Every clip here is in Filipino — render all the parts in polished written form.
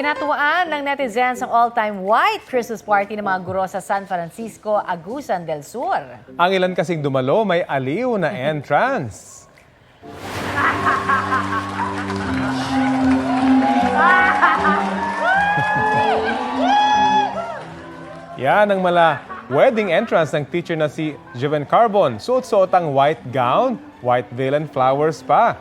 Hinatuan ng netizens ang all-time white Christmas party ng mga guro sa San Francisco, Agusan del Sur. Ang ilan kasing dumalo may aliw na entrance. Yan ang mala wedding entrance ng teacher na si Joven Carbon. Suot-suot ang white gown, white veil and flowers pa.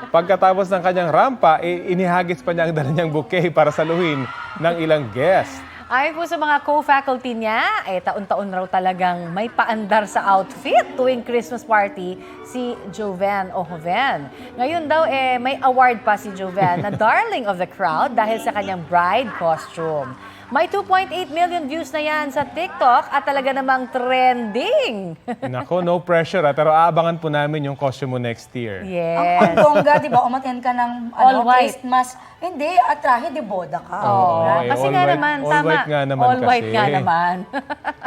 Pagkatapos ng kanyang rampa, inihagis pa niya ang dala niyang bouquet para saluhin ng ilang guest. Ayon po sa mga co-faculty niya, taon-taon raw talagang may paandar sa outfit tuwing Christmas party si Joven o Joven. Ngayon daw may award pa si Joven na darling of the crowd dahil sa kanyang bride costume. May 2.8 million views na yan sa TikTok at talaga namang trending. Nako, no pressure pero aabangan po namin yung costume mo next year. Yes. Ang bongga, di ba? Umaten ka ng All white. Christmas. Hindi, at trahe, di boda ka. Oo. Okay, Kasi all nga white- naman, all tama. white nga naman All white kasi. nga naman.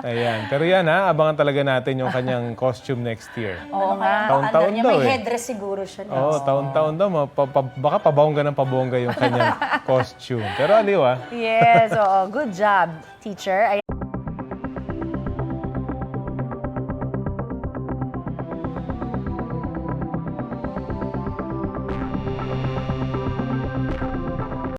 Ayan. Pero yan abangan talaga natin yung kanyang costume next year. Oo nga. Taon-taon niya, daw may eh. headdress siguro siya. Oo, taon-taon daw. Baka pabongga ng pabongga yung kanyang costume. Pero aliw ah. Yes, oo. Good job, teacher.